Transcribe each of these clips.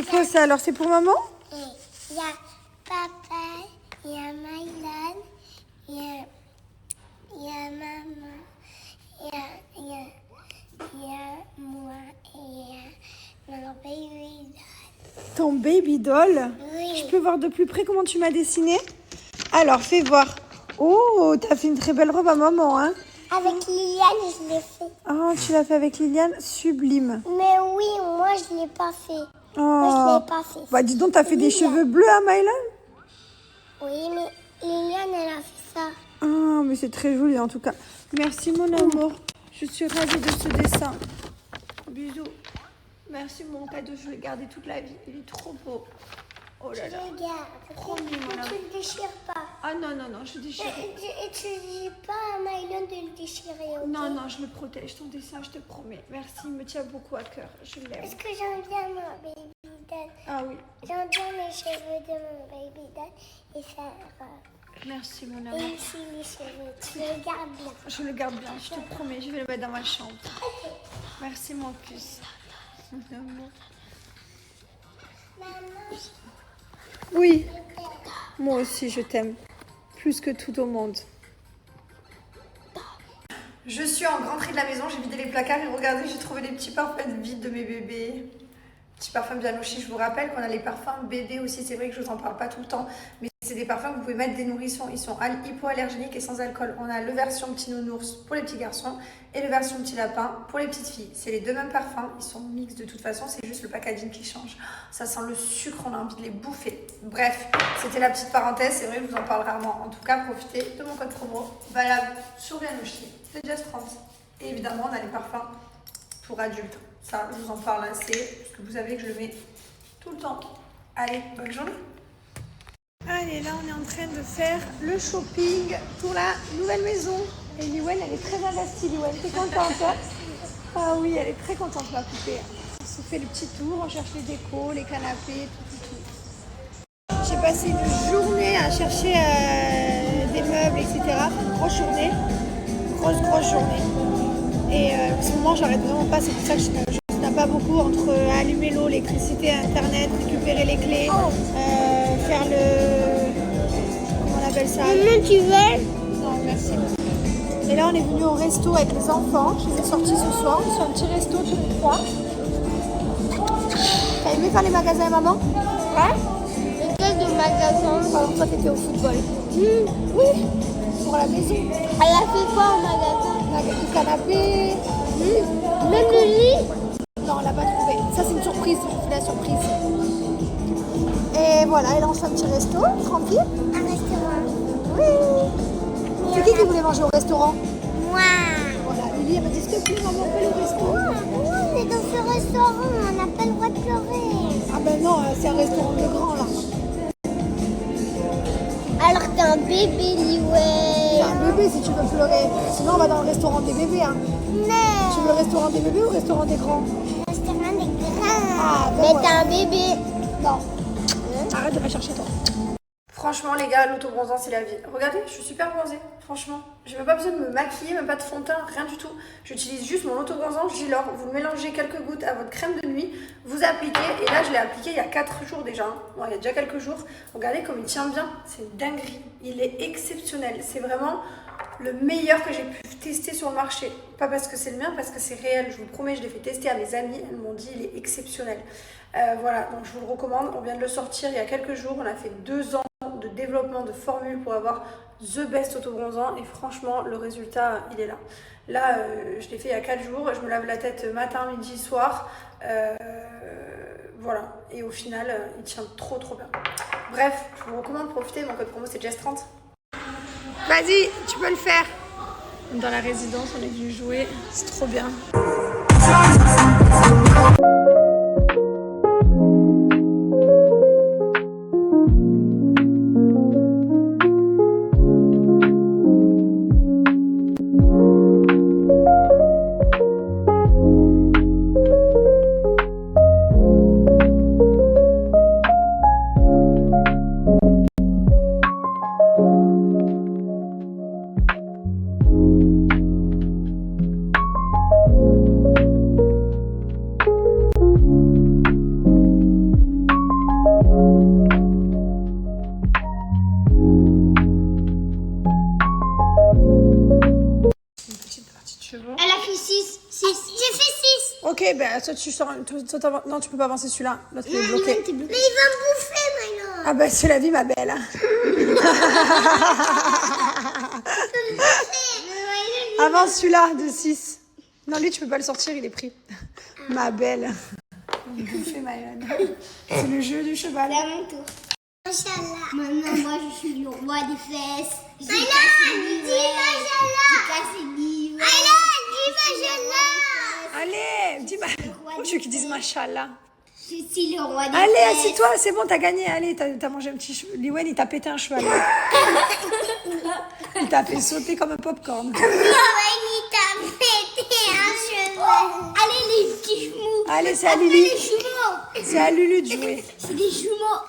c'est quoi ça? Alors, c'est pour maman? Il y a papa, il y a Mylan, il y a maman, il y a moi et il y a mon baby doll. Ton baby doll? Oui. Je peux voir de plus près comment tu m'as dessiné? Alors, fais voir. Oh, t'as fait une très belle robe à maman, hein? Avec Liliane, je l'ai fait. Oh, tu l'as fait avec Liliane? Sublime. Mais oui, moi, je ne l'ai pas fait. Oh. Moi, je ne l'ai pas fait. Bah, dis donc, t'as fait des cheveux bleus à Mylan? Oui, mais Liliane, elle a fait ça. Ah, mais c'est très joli en tout cas. Merci mon amour. Je suis ravie de ce dessin. Bisous. Merci mon cadeau, je vais le garder toute la vie. Il est trop beau. Oh là là. Regarde, Promis, mon tu amour. ne le déchires pas. Ah non, non, non, je déchire. Et tu ne dis pas à Mylan de le déchirer, ok? Non, non, je le protège, ton dessin, je te promets. Merci, il me tient beaucoup à cœur. Je l'aime. Parce que j'aime bien mon baby doll. Ah oui. J'aime bien les cheveux de mon baby doll et sa robe. Merci mon Et amour. aussi les cheveux, tu les gardes bien. Je le garde bien, je te promets, je vais le mettre dans ma chambre. Merci mon puce. Mon amour. Maman, Oui, moi aussi je t'aime. Plus que tout au monde. Je suis en grand tri de la maison, j'ai vidé les placards et regardez, j'ai trouvé les petits parfums vides de mes bébés. Petits parfums Bianochi, je vous rappelle qu'on a les parfums bébés aussi, c'est vrai que je vous en parle pas tout le temps, mais c'est des parfums que vous pouvez mettre des nourrissons, ils sont hypoallergéniques et sans alcool. On a le version petit nounours pour les petits garçons et le version petit lapin pour les petites filles. C'est les deux mêmes parfums, ils sont mixtes de toute façon, c'est juste le packaging qui change. Ça sent le sucre, on a envie de les bouffer. Bref, c'était la petite parenthèse, c'est vrai que je vous en parle rarement. En tout cas, profitez de mon code promo, valable sur Bianochi, de Just France. Et évidemment, on a les parfums pour adultes. Ça, je vous en parle assez, parce que vous savez que je le mets tout le temps. Allez, bonne journée. Allez, là, on est en train de faire le shopping pour la nouvelle maison. Et Liwen, elle est très investie, Liwen. T'es contente, hein? Ah oui, elle est très contente, ma poupée. On se fait le petit tour, on cherche les décos, les canapés, tout. J'ai passé une journée à chercher des meubles, etc. Une grosse journée. Grosse journée. Et en ce moment, j'arrête vraiment pas. C'est pour ça que je n'ai pas beaucoup entre allumer l'eau, l'électricité, Internet, récupérer les clés, faire le... Comment on appelle ça? maman, tu veux? Non, merci. Et là, on est venu au resto avec les enfants. Je les ai sortis ce soir. On fait un petit resto tous les trois. T'as aimé faire les magasins, maman? Ouais. Quel de magasin? Alors, toi, t'étais au football. Oui, pour la maison. Elle a fait quoi au magasin? On a du canapé. Même le lit? Non, on l'a pas trouvé. Ça, c'est une surprise. Je fais la surprise. Et voilà, et là, on fait un petit resto, tranquille. Un restaurant. Oui. C'est qui voulait manger au restaurant? Moi. Voilà, Lily, elle m'a dit, s'il te plaît, maman, fais le resto. On est dans ce restaurant, on n'a pas le droit de pleurer. Ah ben non, c'est un restaurant de grand, là. Alors t'es un bébé, C'est Liwell. un bébé si tu veux pleurer. Sinon, on va dans le restaurant des bébés, hein. Mais Tu veux le restaurant des bébés ou le restaurant des grands? le restaurant des grands. Ah, ben Mais voilà. t'es un bébé. Non. Arrête de me chercher, toi. Franchement, les gars, l'autobronzant, c'est la vie. Regardez, je suis super bronzée. Franchement, j'ai même pas besoin de me maquiller, même pas de fond de teint, rien du tout. J'utilise juste mon autobronzant Gilor. Vous le mélangez quelques gouttes à votre crème de nuit, vous appliquez. Et là, je l'ai appliqué il y a 4 jours déjà. Hein. Ouais, il y a déjà quelques jours. Regardez comme il tient bien. C'est une dinguerie. Il est exceptionnel. C'est vraiment le meilleur que j'ai pu tester sur le marché. Pas parce que c'est le mien, parce que c'est réel. Je vous promets, je l'ai fait tester à mes amis. Elles m'ont dit, il est exceptionnel. Voilà, donc je vous le recommande. On vient de le sortir il y a quelques jours. On a fait 2 ans de développement de formules pour avoir the best autobronzant et franchement le résultat il est là. Là je l'ai fait il y a 4 jours, je me lave la tête matin, midi, soir, voilà, et au final il tient trop bien. Bref, je vous recommande de profiter, mon code promo c'est Jess30. Vas-y, tu peux le faire. Dans la résidence on est venu jouer, c'est trop bien. Ok, ben toi tu sors. Non, tu peux pas avancer celui-là. L'autre il est bloqué. Mais il va me bouffer maintenant. Ah bah c'est la vie, ma belle. Avance celui-là de 6. Non, lui tu peux pas le sortir, il est pris. Ma belle. Bouffé, Maëlan. C'est le jeu du cheval. C'est à mon tour. Machallah. Maintenant, moi, je suis le roi des fesses. J'ai cassé l'hiver. Allez, dis Moi, je veux qu'ils disent Machallah. Je suis le roi des Allez, fesses. assieds-toi, c'est bon, t'as gagné. Allez, t'as mangé un petit cheval. Liwen, il t'a pété un cheval. Il t'a fait sauter comme un popcorn. Il t'a pété un cheveu. Allez, les petits jumeaux. Allez, c'est à Lulu. Les jumeaux. C'est à Lulu de jouer. C'est des jumeaux.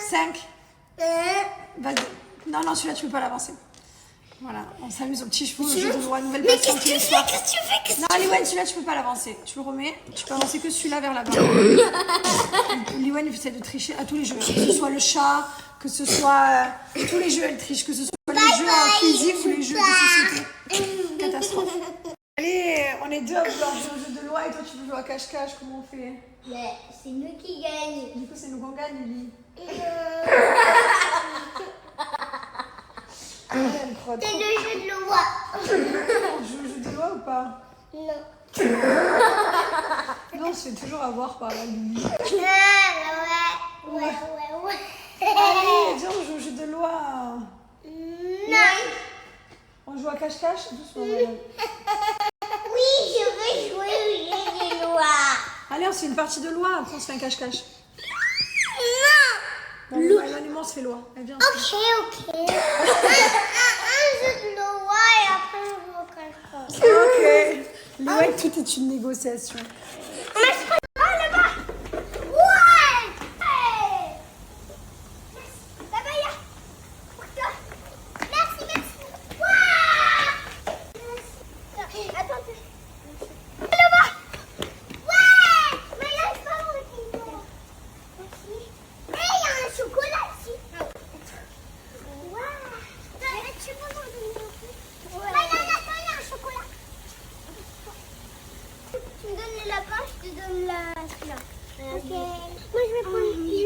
5. Non, celui-là, tu peux pas l'avancer. Voilà, on s'amuse au petit chevaux, au jeu de loi, nouvelle passion tous les soirs. Non, Liwen, celui-là, tu peux pas l'avancer. Tu le remets, tu peux avancer que celui-là vers là-bas. Liwen, il essaie de tricher à tous les jeux. Que ce soit le chat, que ce soit tous les jeux, elle triche. Que ce soit les jeux physiques ou les jeux de société. Catastrophe. Allez, on est deux à vouloir jouer au jeu de loi et toi, tu veux jouer à cache-cache. Comment on fait? Mais c'est nous qui gagnons. Du coup, c'est nous qu'on gagne, Lily. C'est le jeu de loi. On joue au jeu de loi ou pas? Non. Non, on se fait toujours avoir par la Lily. Ouais. Allez, viens, on joue au jeu de loi. Non. On joue à cache-cache doucement, madame. Oui, je veux jouer au jeu de loi. Allez, on se fait une partie de loi, après on se fait un cache-cache. Non. Bon, l'animation se fait loi. Elle vient. Ok. Un jeu de loi et après on joue au cache-cache. Ok. Liwen, tout est une négociation. Là-bas. Ouais. Hey. Là-bas, il y a. Pour toi. Merci. Ouais. Attends. Là-bas. Ouais. Mais là, c'est pas mon petit. Merci. Et il y a un chocolat ici. Ouais. Tu peux m'en donner un peu? Ouais. Là, il y a un chocolat. Tu me donnes le lapin, je te donne celui-là. Ok. Moi, je vais prendre lui.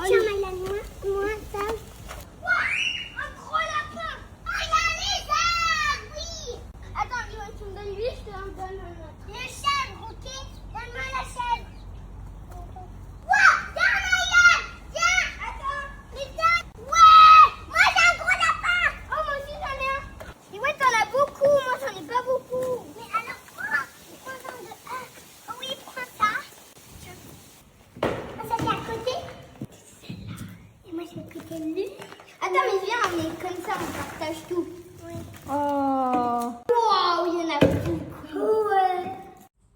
Tiens, Maïlan, moi, ça. Un gros lapin. Regardez ça. Oui. Attends, tu me donnes lui, je te donne un autre. Le chèvre, ok? Donne-moi la chèvre. Wow. Tiens, Maïlan. Tiens. Attends. Mais tiens. Ouais. Moi, j'ai un gros lapin. Oh, moi aussi, j'en ai un. Et ouais, t'en as beaucoup. Moi, j'en ai pas beaucoup. Mais alors, prends. Prends-en de un. Oh oui, prends ça. Ah, ça, c'est à côté. Celle-là. Et moi, je vais côté lui. Attends, mais viens, on est comme ça, on partage tout. Oui. Oh. Wow, il y en a beaucoup. Ouais.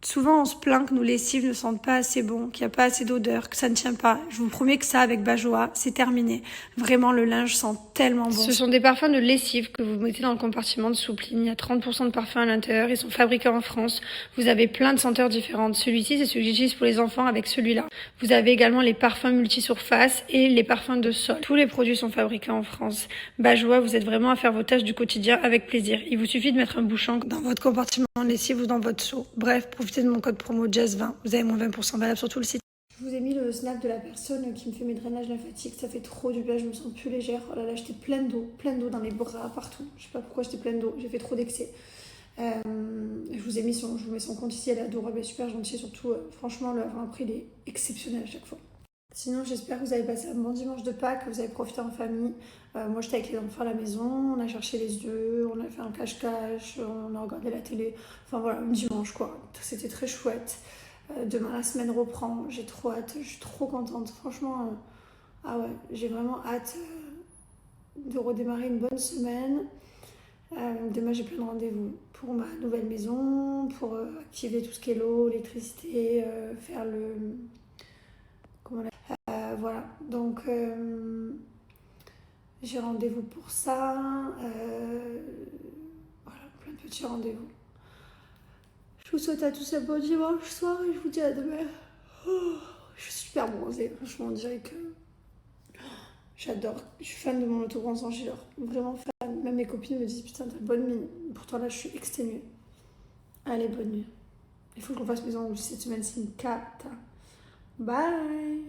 Souvent, on se plaint que nos lessives ne sentent pas assez bon, qu'il n'y a pas assez d'odeur, que ça ne tient pas. Je vous promets que ça, avec Bajoa, c'est terminé. Vraiment, le linge sent tellement bon. Ce sont des parfums de lessive que vous mettez dans le compartiment de soupline. Il y a 30% de parfums à l'intérieur. Ils sont fabriqués en France. Vous avez plein de senteurs différentes. Celui-ci, c'est celui que j'utilise pour les enfants avec celui-là. Vous avez également les parfums multisurface et les parfums de sol. Tous les produits sont fabriqués en France. Bajoa, vous êtes vraiment à faire vos tâches du quotidien avec plaisir. Il vous suffit de mettre un bouchon dans votre compartiment de lessive ou dans votre seau. Bref, profitez de mon code promo Jazz20. Vous avez moins 20% valable sur tout le site. Je vous ai mis le snap de la personne qui me fait mes drainages lymphatiques. Ça fait trop du bien, je me sens plus légère. Oh là là, j'étais pleine d'eau dans les bras, partout. Je sais pas pourquoi j'étais pleine d'eau, j'ai fait trop d'excès. Je vous mets son compte ici, elle est adorable, elle est super gentille. Surtout, franchement, le prix il est exceptionnel à chaque fois. Sinon, j'espère que vous avez passé un bon dimanche de Pâques, que vous avez profité en famille. Moi, j'étais avec les enfants à la maison, on a cherché les œufs, on a fait un cache-cache, on a regardé la télé. Enfin voilà, un dimanche quoi. C'était très chouette. Demain, la semaine reprend. J'ai trop hâte, je suis trop contente. Franchement, ah ouais, j'ai vraiment hâte de redémarrer une bonne semaine. Demain, j'ai plein de rendez-vous pour ma nouvelle maison, pour activer tout ce qui est l'eau, l'électricité, faire le... voilà, donc j'ai rendez-vous pour ça. Voilà, plein de petits rendez-vous. Je vous souhaite à tous un bon dimanche soir et je vous dis à demain. Oh, je suis super bronzée, franchement, on dirait que j'adore. Je suis fan de mon autobronzant, j'adore, vraiment fan. Même mes copines me disent putain, t'as bonne mine. Pourtant là, je suis exténuée. Allez, bonne nuit. Il faut que je refasse mes ongles cette semaine, c'est une cata. Bye.